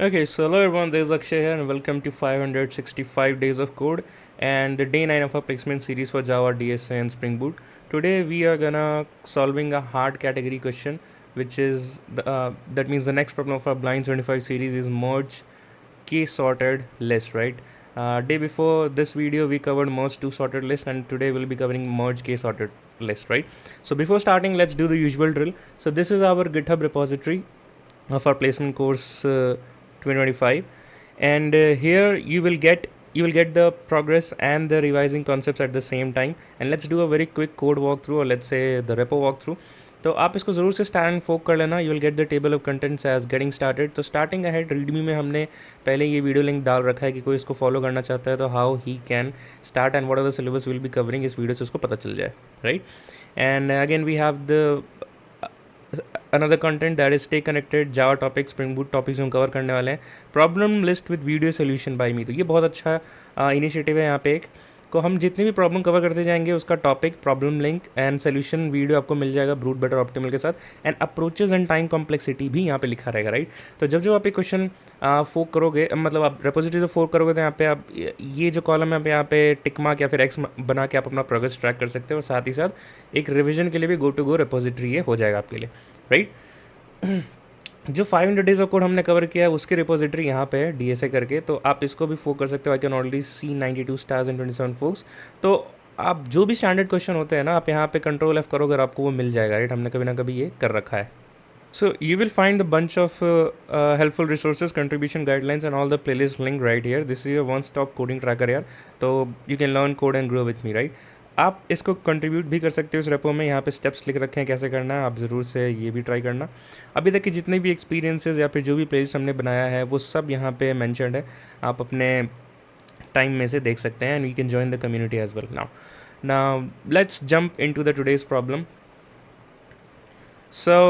Okay, so hello everyone, this is Akshay here and welcome to 565 Days of Code and the day 9 of our placement series for Java, DSA and Spring Boot. Today we are gonna solving a hard category question which is, that means the next problem of our Blind 25 series is merge case sorted list, right? Day before this video we covered merge to sorted list and today we'll be covering merge case sorted list, right? So before starting, let's do the usual drill. So this is our GitHub repository of our placement course 2025, and here you will get the progress and the revising concepts at the same time. And let's do a very quick code walkthrough, or let's say the repo walkthrough. तो आप इसको ज़रूर से start and fork कर लेना. You will get the table of contents as getting started. तो starting ahead readme में हमने पहले ये वीडियो लिंक डाल रखा है कि कोई इसको फॉलो करना चाहता है तो how he can start and what are the syllabus will be covering इस वीडियो से उसको पता चल जाए, right. And again we have the another content that is stay connected java topics spring boot topics हम कवर करने वाले हैं. Problem list with video solution by me, तो ये बहुत अच्छा इनिशिएटिव है. यहाँ पे एक को हम जितनी भी प्रॉब्लम कवर करते जाएंगे उसका topic, problem link and solution video आपको मिल जाएगा ब्रूट बेटर ऑप्टिमल के साथ. And approaches and time complexity भी यहाँ पे लिखा रहेगा, राइट. तो जब जो आप एक क्वेश्चन फोक करोगे, मतलब आप रेपोजिटरी से फोक करोगे, तो यहाँ पे आप ये जो कॉलम है यहाँ पे टिक मार्क या फिर एक्स बना के आप अपना प्रोग्रेस ट्रैक कर सकते हो. और साथ ही साथ एक रिविजन के लिए भी गो टू गो रेपोजिटरी ये हो जाएगा आपके लिए, राइट. जो 500 डेज ऑफ कोड हमने कवर किया है उसकी रिपोजिटरी यहाँ पे है DSA करके, तो आप इसको भी फोक कर सकते हो. I can already see 92 stars and 27 forks. तो आप जो भी स्टैंडर्ड क्वेश्चन होते हैं ना, आप यहाँ पे कंट्रोल F करोगे और आपको वो मिल जाएगा, राइट. हमने कभी ना कभी ये कर रखा है. So you will find a bunch of helpful resources, contribution guidelines and all the playlist link right here. This is a one-stop coding tracker यार. तो you can learn code and grow with me, right. आप इसको contribute भी कर सकते हो इस repo में. यहाँ पे स्टेप्स लिख रखे हैं कैसे करना है, आप ज़रूर से ये भी ट्राई करना. अभी तक के जितने भी एक्सपीरियंसेस या फिर जो भी प्लेलिस्ट हमने बनाया है वो सब यहाँ पे मैंशनड है. आप अपने टाइम में से देख सकते हैं and you can join the community as well. Now let's jump into the today's problem. So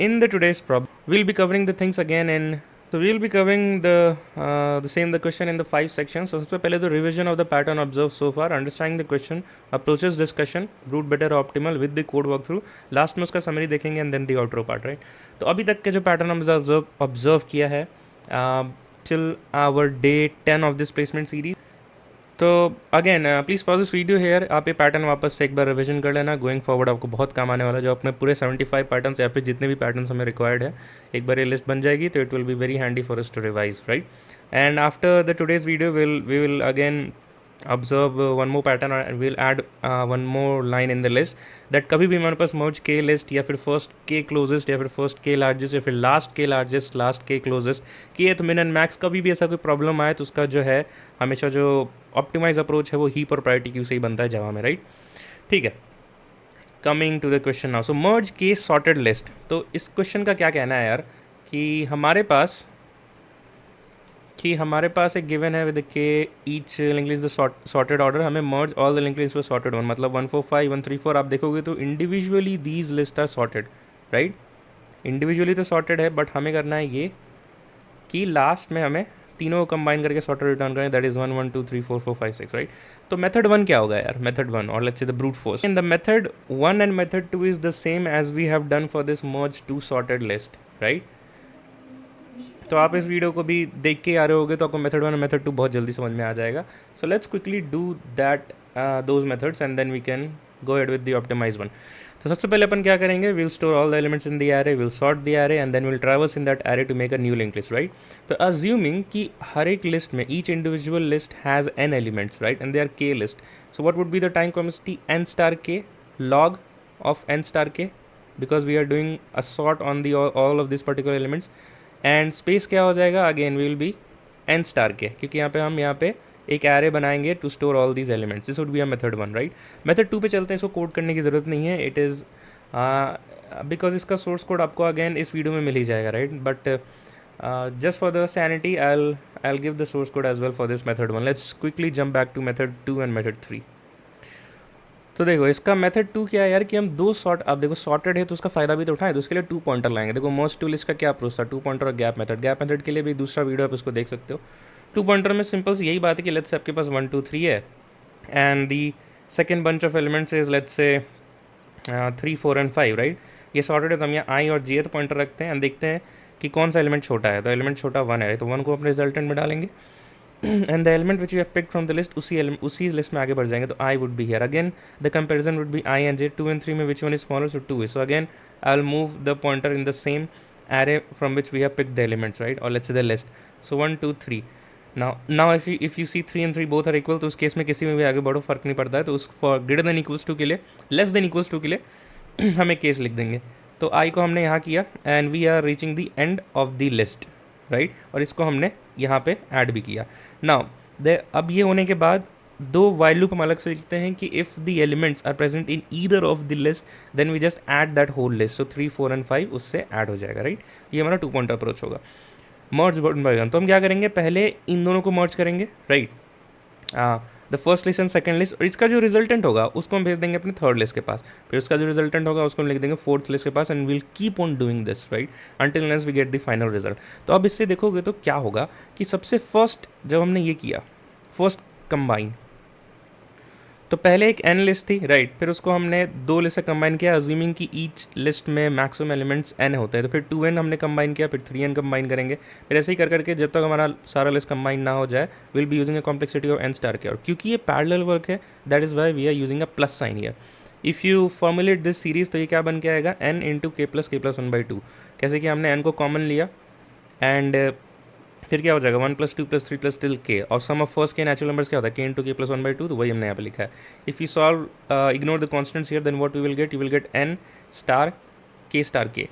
in the today's problem, we'll be covering the things again in. So we'll be covering the question in the 5 sections. So सबसे पहले तो revision of the pattern observed so far, understanding the question, approaches discussion, root better optimal with the code walkthrough. Last में उसका summary देखेंगे and then the outro part, right. तो अभी तक के जो pattern हम observe किया है till our day 10 of this placement series. तो again please pause this video hair. आप ये पैटर्न वापस से एक बार रिविजन कर लेना. गोइंग फॉरवर्ड आपको बहुत काम आने वाला है. जो अपने पूरे 75 पैटर्न्स या फिर जितने भी पैटर्न्स हमें रिक्वायर्ड है, एक बार ये लिस्ट बन जाएगी तो it will be very handy for us to revise, right. And after the today's video we will again observe one more pattern and we'll add one more line in the list that कभी भी हमारे पास merge k list या फिर first k closest या फिर first k largest या फिर last k largest last k closest की तो min and max कभी भी ऐसा कोई प्रॉब्लम आए तो उसका जो है हमेशा जो ऑप्टिमाइज अप्रोच है वो हीप और प्रायोरिटी क्यू से ही बनता है जावा में, राइट. ठीक है, coming to the question now. So merge case sorted list. तो इस क्वेश्चन का क्या कहना है यार कि हमारे पास एक गिवन है with K each link list the sorted order. हमें merge all the link list for sorted one, मतलब 145 134 आप देखोगे तो individually these list are sorted, right. Individually तो सॉर्टेड है बट हमें करना है ये कि लास्ट में हमें तीनों को कंबाइन करके सॉर्टेड रिटर्न करें. That is 1 1 2 3 4 4 5 6, right. तो मेथड 1 क्या होगा यार, मेथड 1 और let's say the brute force. In the method 1 and method 2 is the same as we have done for this merge two sorted list, right. तो आप इस video को भी देख के आ रहे होगे तो आपको मेथड 1 और मेथड 2 बहुत जल्दी समझ में आ जाएगा. So let's quickly do that those methods and then we can go ahead with the optimise one. तो सबसे पहले अपन क्या करेंगे, will store all the elements in the array, will sort the array and then will traverse in that array to make a new link list, right. तो assuming कि हर एक लिस्ट में each individual list has n elements, right, and they are k list. So what would be the time complexity n star k log of n star k because we are doing a sort on the all of these particular elements. And space क्या हो जाएगा, again we will be n star K, क्योंकि यहाँ पे एक array बनाएंगे to store all these elements. This would be a method 1, right. Method 2 पे चलते हैं. इसको कोड करने की ज़रूरत नहीं है. इट इज़ बिकॉज इसका सोर्स कोड आपको अगेन इस वीडियो में मिल ही जाएगा, right. But just for the sanity I give the source code as well for this method 1. Let's quickly jump back to method 2 and method 3. तो देखो इसका मेथड 2 क्या है यार कि हम दो सॉर्ट, आप देखो सॉर्टेड है तो उसका फायदा भी तो उठाएं. तो उसके लिए 2 पॉइंटर लाएंगे. देखो मर्ज टू लिस्ट का क्या अप्रोच था, 2 पॉइंटर और गैप मेथड के लिए भी दूसरा वीडियो आप उसको देख सकते हो. 2 पॉइंटर में सिंपल सी यही बात है कि लेट्स से आपके पास 1 2 3 है and the second bunch of elements is let's say 3 4 and 5, right. ये सॉर्टेड है तो हम यहाँ आई और जे तो पॉइंटर रखते हैं एंड देखते हैं कि कौन सा एलिमेंट छोटा है, तो एलिमेंट छोटा 1 है तो 1 को अपने रिजल्टेंट में डालेंगे and the element which you have picked from the list उसी लिस्ट में आगे बढ़ जाएंगे, तो I would be here again the comparison would be I and J 2 and 3 में which one is smaller, so 2 is, so again I'll move the pointer in the same array from which we have picked the elements, right, or let's say the list, so 1 2 3. now if you see 3 and 3 both are equal, तो उस case में किसी में भी आगे बढ़ो फर्क नहीं पड़ता है, तो उस for greater than equals to के लिए, लेस देन इक्वल्स टू के लिए हम एक केस लिख देंगे, तो आई को हमने यहाँ किया and we are reaching the end of the list, right, और इसको हमने यहाँ पे ऐड भी किया. नाउ अब ये होने के बाद दो वाइल लूप हम अलग से लिखते हैं कि if the elements are present in either of the list then we just add that whole list, so 3 4 and 5 उससे ऐड हो जाएगा, राइट. ये हमारा 2 पॉइंट अप्रोच होगा. मर्ज वन बाय वन, तो हम क्या करेंगे, पहले इन दोनों को मर्ज करेंगे, right, the first list and second list, और इसका जो रिजल्टेंट होगा उसको हम भेज देंगे अपने थर्ड लिस्ट के पास, फिर उसका जो रिजल्टेंट होगा उसको हम लिख देंगे फोर्थ लिस्ट के पास, and will keep on doing this, right, until unless we get the final result. तो अब इससे देखोगे तो क्या होगा कि सबसे फर्स्ट जब हमने ये किया फर्स्ट कंबाइन, तो पहले एक एन लिस्ट थी, राइट, फिर उसको हमने दो लिस्ट से कंबाइन किया, अज्यूमिंग कि ईच लिस्ट में मैक्सिमम एलिमेंट्स एन होते हैं, तो फिर 2n हमने कंबाइन किया, फिर 3n कंबाइन करेंगे, फिर ऐसे ही कर करके जब तक हमारा सारा लिस्ट कंबाइन ना हो जाए will be using a complexity of n star K. और क्योंकि ये पैरेलल वर्क है that is why we are using a plus sign here. If you formulate this series तो ये क्या बन के आएगा, n इंटू k प्लस 1/2. कैसे कि हमने n को कॉमन लिया एंड फिर क्या हो जाएगा 1 + 2 + 3 + till k, और सम ऑफ फर्स्ट के नेचुरल नंबर्स क्या होता है k इंटू k प्लस 1/2, तो वही हमने यहाँ पे लिखा है. If you solve ignore the constants here then what you will get n star k,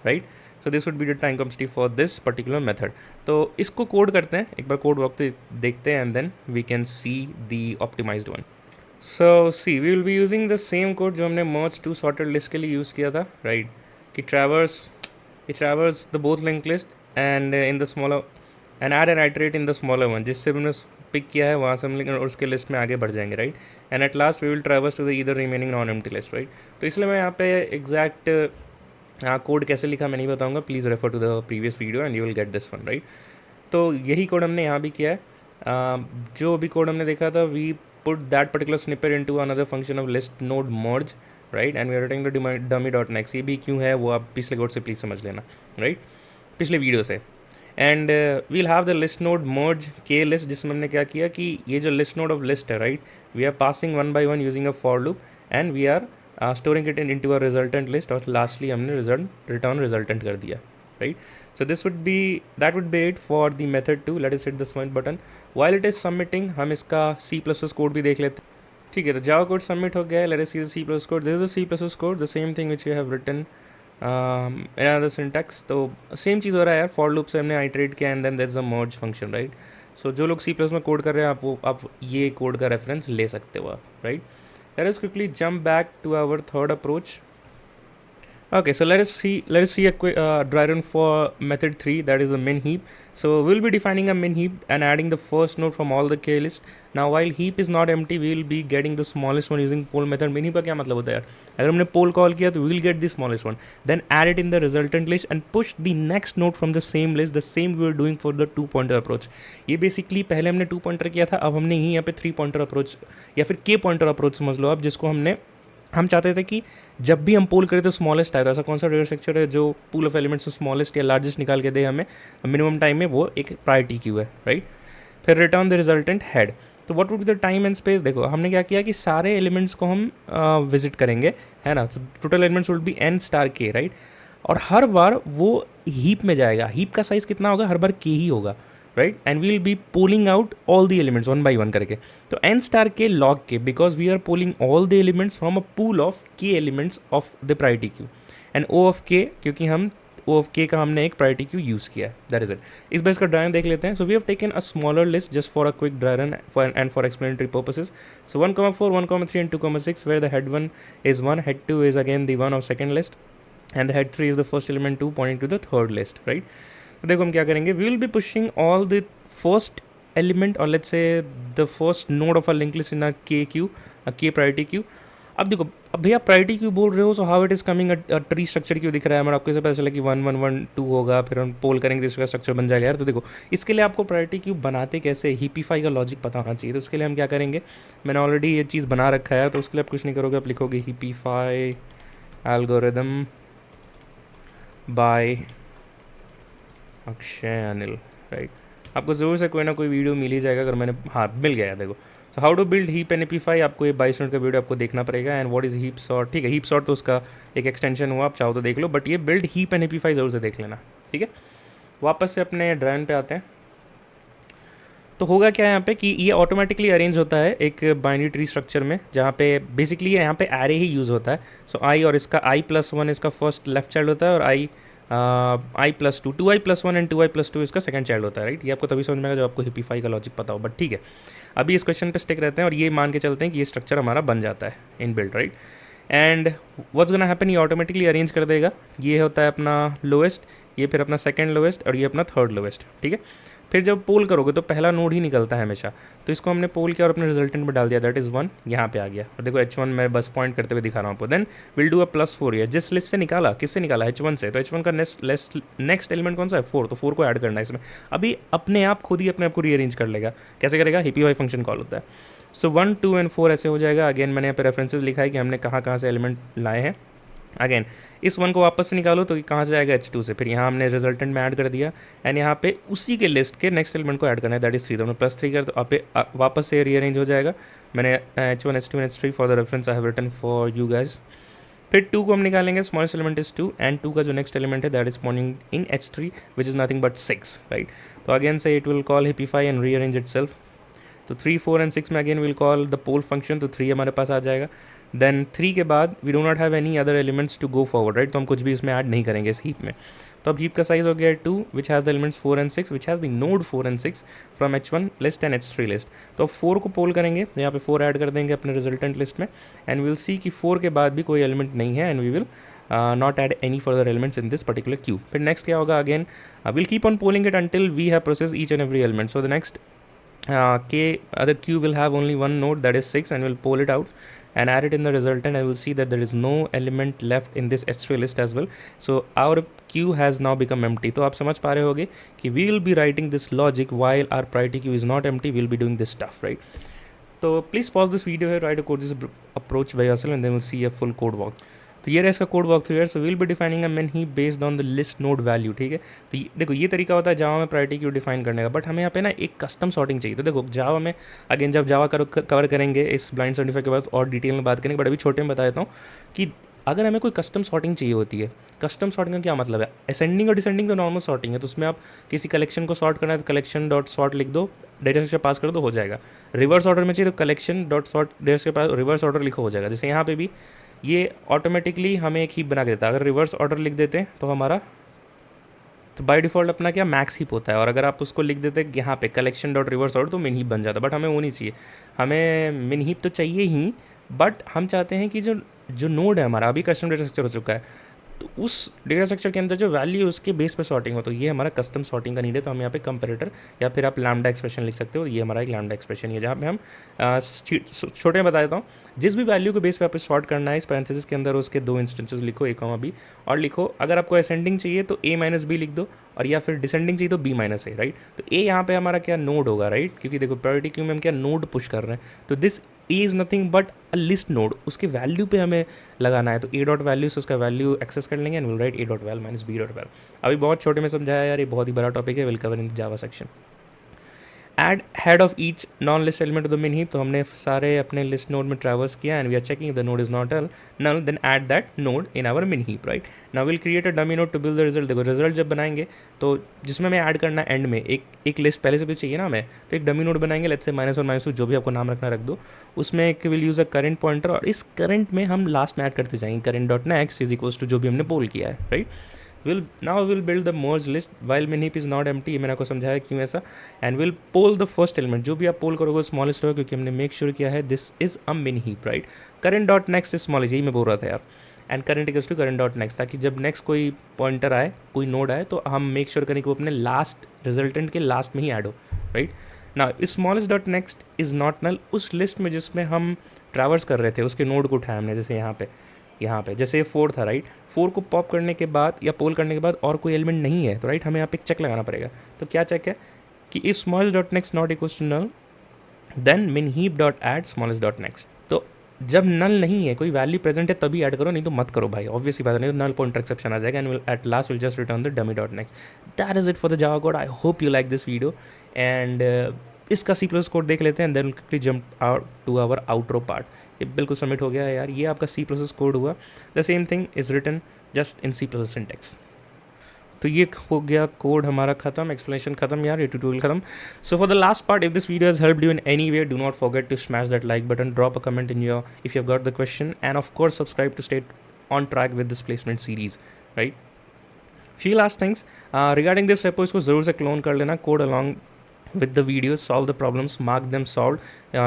right. So this would be the time complexity for this particular method. तो इसको code करते हैं, एक बार कोड वक्त देखते हैं and then we can see the optimized one. So see we will be using the same code जो हमने मर्ज टू सॉर्टेड लिस्ट के लिए यूज़ किया था, राइट, कि traverse the both link list and in the smaller and add and iterate in the smaller one, जिससे हमने pick किया है वहाँ से हम और उसके लिस्ट में आगे बढ़ जाएंगे, right, and at last we will traverse to the either remaining non empty list, right. तो इसलिए मैं यहाँ पे एग्जैक्ट कोड कैसे लिखा मैं नहीं बताऊँगा, please refer to the previous video and you will get this one, right. तो यही कोड हमने यहाँ भी किया है. जो भी कोड हमने देखा था we put that particular snippet into another function of list node merge, right, and we are returning the dummy dot next. ये भी क्यों है वो आप पिछले कोड से प्लीज़ समझ लेना, राइट, पिछले वीडियो से. And we'll have the list node merge K list, जिसमें हमने क्या किया कि ये जो लिस्ट नोड ऑफ लिस्ट है, right, we are passing 1 by 1 using a for loop and we are storing it into a resultant list, और lastly हमने रिटर्न रिजल्टेंट कर दिया, right. So that would be it for the method 2. let us hit the submit button. while it is submitting हम इसका C++ code भी देख लेते हैं. ठीक है, तो जावा कोड सबमिट हो गया है. let us see the C++ code. this is the C++ code, the same thing which we have written in another syntax. तो सेम चीज़ हो रहा है यार, फॉर लूप से हमने आइटरेट किया and then there is a merge function, right. So जो लोग C++ में कोड कर रहे हैं आप ये कोड का रेफरेंस ले सकते हो आप, right. Let us quickly jump back to our third approach. Okay, so let us see a quick dry run for method 3, that is the min heap. So we'll be defining a min heap and adding the first node from all the k list. Now while heap is not empty, we will be getting the smallest one using poll method. min heap का क्या मतलब होता है यार, अगर हमने poll call किया तो we will get the smallest one, then add it in the resultant list and push the next node from the same list, the same we were doing for the 2 pointer approach. ये basically पहले हमने 2 pointer किया था, अब हमने ही यहाँ पे 3 pointer approach या फिर k pointer approach समझ लो आप, जिसको हम चाहते थे कि जब भी हम पोल करें तो स्मॉलेस्ट आए, तो ऐसा कौन सा डेटा स्ट्रक्चर है जो पूल ऑफ एलिमेंट्स से स्मॉलेस्ट या लार्जेस्ट निकाल के दे हमें मिनिमम टाइम में, वो एक प्रायोरिटी क्यू है, राइट. फिर रिटर्न द रिजल्टेंट हेड. तो what would be the time and space, देखो हमने क्या किया कि सारे एलिमेंट्स को हम विजिट करेंगे, है ना. तो total elements would be n star k, right, और हर बार वो हीप में जाएगा. हीप का साइज़ कितना होगा, हर बार k ही होगा, right, and we will be pulling out all the elements one by one करके. तो n star k log k, because we are pulling all the elements from a pool of k elements of the priority queue, and o of k क्योंकि हम o of k का हमने एक priority queue use किया है, that is it. इस बार इसका dry run देख लेते हैं. So we have taken a smaller list just for a quick dry run and for explanatory purposes. So 1,4, 1,3 and 2,6, where the head 1 is 1, head 2 is again the 1 of second list, and the head 3 is the first element 2 pointing to the third list, right. तो देखो हम क्या करेंगे, we will be pushing all the first element और let's say the first node of a link list in a K queue, के priority queue. अब देखो, अब भैया प्रायोरिटी क्यू बोल रहे हो, so how it is coming a tree structure क्यों दिख रहा है हमारा, आपको ऐसे पता चला कि 1 1 1 2 होगा, फिर हम पोल करेंगे तो इसका स्ट्रक्चर बन जाएगा यार. तो देखो इसके लिए आपको प्रायोरिटी क्यू बनाते कैसे, हीपीफाई का लॉजिक पता होना चाहिए. तो उसके लिए हम क्या करेंगे, मैंने ऑलरेडी ये चीज़ बना रखा है, तो उसके लिए आप कुछ नहीं करोगे, आप लिखोगे heapify algorithm by Akshay Anil, right. आपको ज़रूर से कोई ना कोई वीडियो मिल ही जाएगा, अगर मैंने, हाँ मिल गया देखो। So how to build heap heapify, आपको ये 22 मिनट का वीडियो आपको देखना पड़ेगा। And what is heap sort, ठीक है, हीप सॉर्ट तो उसका एक एक्सटेंशन हुआ, आप चाहो तो देख लो, बट ये बिल्ड हीप एनपीफाई ज़रूर से देख लेना, ठीक है। वापस से अपने ड्राइंग पे आते हैं। तो होगा क्या यहाँ पे कि ये ऑटोमेटिकली अरेंज होता है एक बाइनरी ट्री स्ट्रक्चर में, जहाँ पे बेसिकली यहाँ पे एरे ही यूज़ होता है। सो आई और इसका i+1 इसका फर्स्ट लेफ्ट चाइल्ड होता है, और i+2 2i+1 एंड 2i+2 इसका सेकंड चाइल्ड होता है, राइट। ये आपको तभी समझ में आएगा जब आपको हिपीफाई का लॉजिक पता हो, बट ठीक है। अभी इस क्वेश्चन पे स्टिक रहते हैं और ये मान के चलते हैं कि ये स्ट्रक्चर हमारा बन जाता है in build, right. And what's gonna happen, ये ऑटोमेटिकली अरेंज कर देगा। ये होता है अपना लोएस्ट, ये फिर अपना सेकंड लोएस्ट, और ये अपना थर्ड लोएस्ट, ठीक है। फिर जब पोल करोगे तो पहला नोड ही निकलता है हमेशा, तो इसको हमने पोल किया और अपने रिजल्टेंट में डाल दिया, दैट इज़ 1, यहाँ पे आ गया। और देखो H1 मैं बस पॉइंट करते हुए दिखा रहा हूँ आपको। Then will do a +4 year, जिस लिस्ट से निकाला, किससे निकाला, H1 से, तो H1 का नेक्स्ट एलिमेंट कौन सा है, 4, तो 4 को ऐड करना है इसमें। अभी अपने आप खुद ही अपने आप को रीअरेंज कर लेगा। कैसे करेगा, हिपीफाई फंक्शन कॉल होता है। सो 1 2 एंड 4 ऐसे हो जाएगा। अगेन मैंने यहाँ पे रेफरेंसेस लिखा है कि हमने कहाँ कहाँ से एलिमेंट लाए हैं। अगेन इस 1 को वापस से निकालो तो कहाँ से जाएगा, H2 से। फिर यहाँ हमने रिजल्टेंट में ऐड कर दिया, एंड यहाँ पे उसी के लिस्ट के नेक्स्ट एलिमेंट को ऐड करना है, दैट इज 3। तो हमने +3 कर, तो आप पे वापस से रीअरेंज हो जाएगा। मैंने H1 H2 H3 for the reference I have written for you guys. फिर 2 को हम निकालेंगे, स्मॉलेस्ट एलिमेंट इज 2, एंड 2 का जो नेक्स्ट एलिमेंट है that is spawning in H3 which is nothing but 6, right. तो अगेन से it will call heapify and rearrange itself. तो 3 4 एंड 6 में again will call the poll function, तो 3 हमारे पास आ जाएगा। देन 3 के बाद we do not have any other elements to go forward, right. तो हम कुछ भी इसमें ऐड नहीं करेंगे इस हीप में। तो अब हीप का साइज हो गया 2 which has the elements 4 and 6 which has the node 4 and 6 from H1 list and H3 list. तो अब 4 को पोल करेंगे, तो यहाँ पे 4 ऐड कर देंगे अपने रिजल्टेंट लिस्ट में, एंड विल सी कि 4 के बाद भी कोई एलिमेंट नहीं है, and we will not add any further elements in this particular queue. फिर नेक्स्ट क्या होगा, again will keep on polling it until we have process each and every element. So the next k other queue will have only one node, that is 6, and we'll pull it out and add it in the resultant, and we'll see that there is no element left in this S3 list as well. So our queue has now become empty. तो आप समझ पा रहे होगे कि we will be writing this logic while our priority queue is not empty. We'll be doing this stuff, right? So please pause this video here, try to code this approach by yourself, and then we'll see a full code walk. तो ये रहा इसका code walk through यार। So will be defining a main heap based on the list node value, ठीक है। तो देखो ये तरीका होता है जावा में प्रायोरिटी क्यू डिफाइन करने का, बट हमें यहाँ पे ना एक कस्टम सॉर्टिंग चाहिए। तो देखो जावा में अगेन जब जावा कवर करेंगे इस ब्लाइंड सर्टिफाई के बाद और डिटेल में बात करेंगे, बट अभी छोटे में बता देता हूँ कि अगर हमें कोई कस्टम सॉर्टिंग चाहिए होती है, कस्टम सॉर्टिंग का क्या मतलब है, असेंडिंग और डिसेंडिंग तो नॉर्मल सॉर्टिंग है, तो उसमें आप किसी कलेक्शन को सॉर्ट करना है तो कलेक्शन डॉट सॉर्ट लिख दो, डेटा स्ट्रक्चर पास कर दो, हो जाएगा। रिवर्स ऑर्डर में चाहिए तो collection dot sort data structure pass reverse order लिखो, हो जाएगा। जैसे यहाँ पे भी ये ऑटोमेटिकली हमें एक हीप बना के देता है। अगर रिवर्स ऑर्डर लिख देते हैं तो हमारा, तो बाय डिफ़ॉल्ट अपना क्या मैक्स हीप होता है, और अगर आप उसको लिख देते हैं यहाँ पे कलेक्शन डॉट रिवर्स ऑर्डर तो मिन हीप बन जाता है। बट हमें वो नहीं चाहिए, हमें मिन हीप तो चाहिए ही, बट हम चाहते हैं कि जो जो नोड है हमारा अभी कस्टम डेटा स्ट्रक्चर हो चुका है, तो उस डेटा स्ट्रक्चर के अंदर जो वैल्यू है उसके बेस पे सॉर्टिंग हो, तो ये हमारा कस्टम सॉर्टिंग का नीड है। तो हम यहाँ पे कंपैरेटर या फिर आप लैम्डा एक्सप्रेशन लिख सकते हो, ये हमारा एक लैम्डा एक्सप्रेशन है जहाँ पे हम छोटे में बता देता हूँ, जिस भी वैल्यू के बेस पे आपको सॉर्ट करना है इस पैरेंथेसिस के अंदर उसके 2 इंस्टेंसेस लिखो, a, b, और लिखो अगर आपको असेंडिंग चाहिए तो a - b लिख दो, और या फिर डिसेंडिंग चाहिए तो b - a, राइट। तो a यहाँ पे हमारा क्या नोड होगा, राइट, क्योंकि देखो प्रायोरिटी क्यू में हम क्या नोड पुश कर रहे हैं, तो this a is nothing but a list node, उसके वैल्यू पे हमें लगाना है। तो a डॉट वैल्यू से उसका वैल्यू एक्सेस कर लेंगे, and will write a dot val minus b dot val. अभी बहुत छोटे में समझाया यार, ये बहुत ही बड़ा टॉपिक है, will cover in the Java section. Add head of each non list element of the min heap, तो हमने सारे अपने लिस्ट नोड में ट्रैवर्स किया, and we are checking the node is not null, then add that node in our min heap, right. Now will create a dummy node to build the result. देखो result जब बनाएंगे तो जिसमें हमें add करना है and में एक लिस्ट पहले से भी चाहिए ना हमें, तो एक डमी नोड बनाएंगे, लेट्स से -1 -2 जो भी आपको नाम रखना रख दो, उसमें एक will use a current pointer, और इस करंट में हम लास्ट में ऐड करते जाएंगे current dot next is equals to जो भी हमने पोल किया है, right. We'll build the merge list while min heap is not empty, ये मैंने आपको समझाया क्यों ऐसा, and we'll poll the first element, जो भी आप पोल करोगे स्मॉलेस्ट होगा, क्योंकि हमने मेक श्योर किया है this is a min heap, right. Current dot next is smallest, यही मैं बोल रहा था यार, and current equals to current dot next, ताकि जब नेक्स्ट कोई पॉइंटर आए, कोई नोड आए, तो हम मेक श्योर करें कि वो अपने लास्ट रिजल्टेंट के लास्ट में ही ऐड हो, राइट ना। Smallest dot next is not null, उस लिस्ट में जिसमें हम ट्रैवर्स कर रहे थे उसके नोड को उठाया हमने, जैसे यहाँ पे जैसे ये 4 था, राइट। 4 को पॉप करने के बाद या पोल करने के बाद और कोई एलिमेंट नहीं है, तो राइट हमें यहाँ पे एक चेक लगाना पड़ेगा। तो क्या चेक है कि if smallest dot next not equals to null then min heap dot add smallest dot next. तो जब नल नहीं है, कोई वैल्यू प्रेजेंट है तभी ऐड करो, नहीं तो मत करो भाई, ऑब्वियसली बात नहीं, नल पॉइंटर एक्सेप्शन आ जाएगा and will at last will just return the dummy dot next. That is it for the Java code. I hope you like this video एंड इसका सी प्लस कोड देख लेते हैं, then quickly jump out to our outro part. ये बिल्कुल submit हो गया है यार, ये आपका सी प्लस कोड हुआ. The same thing is written just in C plus syntax. तो ये हो गया कोड हमारा खत्म, एक्सप्लेनेशन खत्म यार, ये ट्यूटोरियल खत्म. So for the last part, if this video has helped you in any way, do not forget to smash that like button, drop a comment in your if you have got the question, and of course subscribe to stay on track with this placement series, right. few last things regarding this repo, इसको ज़रूर से clone कर लेना, code along with the videos, solve the problems, mark them solved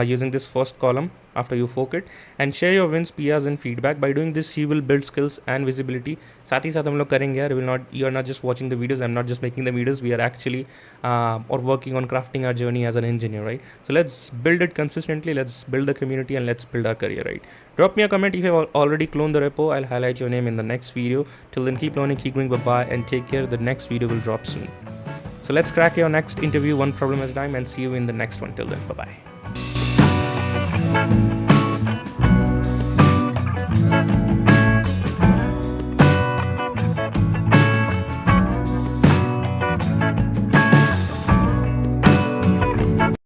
using this first column after you fork it, and share your wins, PRs and feedback. By doing this you will build skills and visibility. साथ ही साथ हम लोग करेंगे यार, you are not just watching the videos, I'm not just making the videos, we are actually or working on crafting our journey as an engineer, right? So let's build it consistently, let's build the community, and let's build our career, right? Drop me a comment if you have already cloned the repo. I'll highlight your name in the next video. Till then, keep learning, keep going, bye bye, and take care. The next video will drop soon. So let's crack your next interview one problem at a time, and see you in the next one. Till then, bye bye.